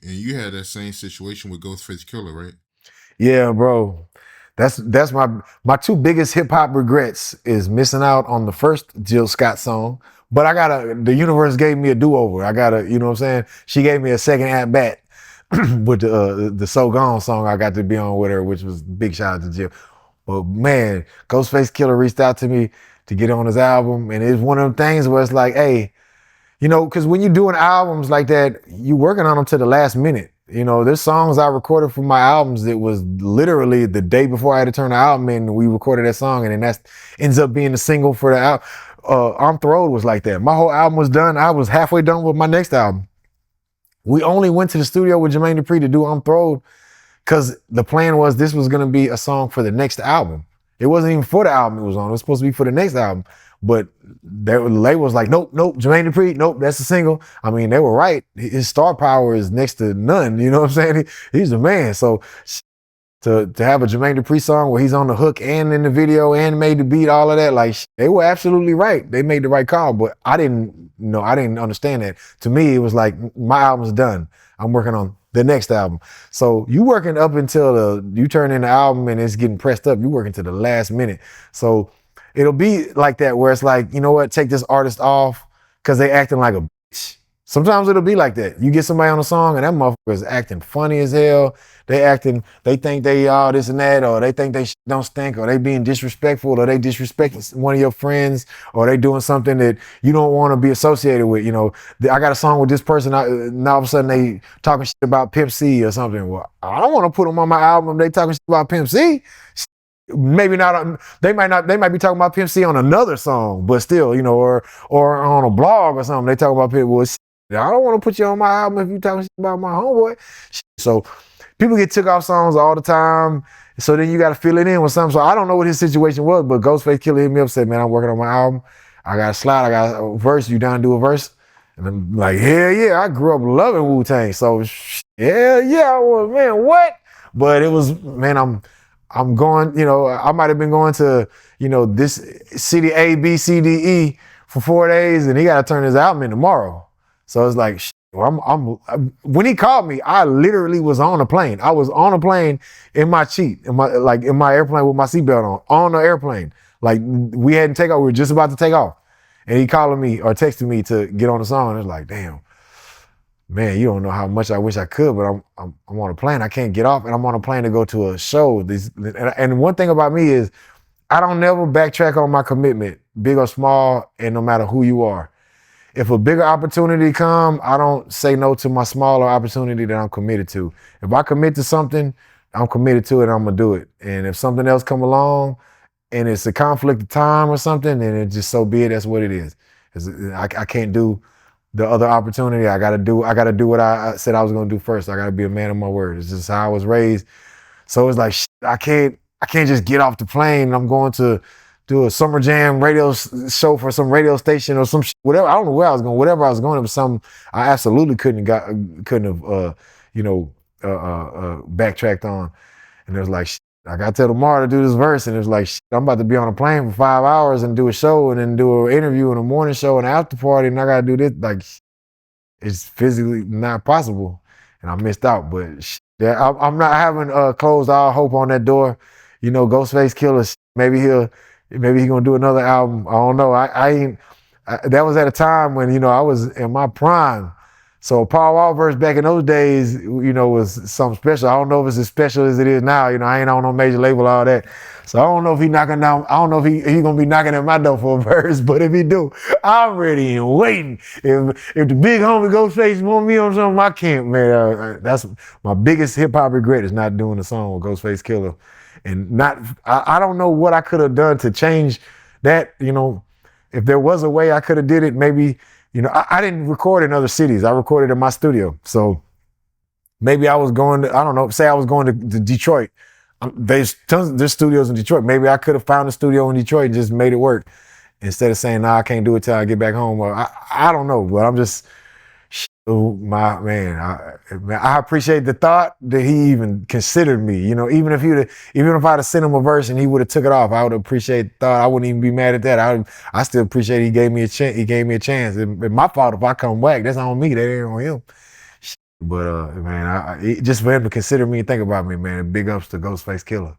And you had that same situation with Ghostface Killah, right? Yeah, bro. That's my two biggest hip hop regrets is missing out on the first Jill Scott song. But the universe gave me a do-over. You know what I'm saying? She gave me a second at bat with the So Gone song I got to be on with her, which was big shout out to Jill. But man, Ghostface Killah reached out to me to get on his album. And it's one of them things where it's like, hey, because when you're doing albums like that, you working on them to the last minute. There's songs I recorded for my albums that was literally the day before I had to turn the album in. We recorded that song, and then that ends up being the single for the album. I'm Thrilled was like that. My whole album was done. I was halfway done with my next album. We only went to the studio with Jermaine Dupri to do I'm Thrilled because the plan was this was going to be a song for the next album. It wasn't even for the album it was on. It was supposed to be for the next album. But the label was like, nope, Jermaine Dupri, nope, that's a single. I mean, they were right. His star power is next to none. You know what I'm saying? He's the man. So to have a Jermaine Dupri song where he's on the hook and in the video and made the beat, all of that, like they were absolutely right. They made the right call, but I didn't understand that. To me, it was like my album's done. I'm working on the next album. So you working up until you turn in the album and it's getting pressed up. You working to the last minute. So it'll be like that where it's like, you know what, take this artist off because they acting like a bitch. Sometimes it'll be like that. You get somebody on a song and that motherfucker is acting funny as hell. They think they all this and that, or they think they don't stink, or they being disrespectful, or they disrespecting one of your friends, or they doing something that you don't want to be associated with. I got a song with this person, and all of a sudden they talking shit about Pimp C or something. Well, I don't want to put them on my album. They talking shit about Pimp C. Maybe not. They might be talking about Pimp C on another song, but still, or on a blog or something. They talk about Pimp. Well, I don't want to put you on my album if you talking shit about my homeboy. So people get took off songs all the time. So then you got to fill it in with something. So I don't know what his situation was, but Ghostface Killah hit me up, said, "Man, I'm working on my album. I got a slide. I got a verse. You down to do a verse?" And I'm like, "Hell yeah! I grew up loving Wu-Tang. So yeah. Well, man, what?" But it was, man, I'm going, I might have been going to, this city A, B, C, D, E for 4 days, and he got to turn his album in tomorrow. So it's like, when he called me, I literally was on a plane. I was on a plane in my seat, in my airplane with my seatbelt on the airplane. Like we hadn't taken off, we were just about to take off. And he calling me or texting me to get on the song. And it's like, damn, man, you don't know how much I wish I could, but I'm on a plane. I can't get off, and I'm on a plane to go to a show. And one thing about me is I don't never backtrack on my commitment, big or small, and no matter who you are. If a bigger opportunity come, I don't say no to my smaller opportunity that I'm committed to. If I commit to something, I'm committed to it, I'm gonna do it. And if something else come along and it's a conflict of time or something, then it just so be it, that's what it is. I can't do the other opportunity. I gotta do what I said I was gonna do first. I gotta be a man of my word. It's just how I was raised. So it's like, I can't just get off the plane and I'm going to do a summer jam radio show for some radio station or some whatever. I don't know where I was going. Whatever I was going, it was something I absolutely couldn't have backtracked on. And it was like, I got till tomorrow to do this verse, and it was like, I'm about to be on a plane for 5 hours and do a show and then do an interview and a morning show and an after party, and I gotta do this. Like, it's physically not possible, and I missed out. But yeah, I'm not having closed all hope on that door. Ghostface Killah, maybe he gonna do another album. I don't know. That was at a time when, I was in my prime. So Paul Wall verse back in those days, was something special. I don't know if it's as special as it is now. I ain't on no major label, all that. So I don't know if he knocking down, I don't know if he gonna be knocking at my door for a verse, but if he do, I'm ready and waiting. If the big homie Ghostface want me on something, I can't, man. That's my biggest hip hop regret is not doing a song with Ghostface Killah. And I don't know what I could have done to change that. If there was a way I could have did it, maybe, I didn't record in other cities. I recorded in my studio. So maybe I was going to, I don't know, say I was going to Detroit. There's studios in Detroit. Maybe I could have found a studio in Detroit and just made it work instead of saying, I can't do it till I get back home. Or I don't know, but I'm just, my man, I appreciate the thought that he even considered me. Even if I'd have sent him a verse and he would have took it off, I would appreciate the thought. I wouldn't even be mad at that. I still appreciate he gave me a chance. It's my fault if I come whack. That's on me. That ain't on him. But man, just for him to consider me and think about me, man, big ups to Ghostface Killah.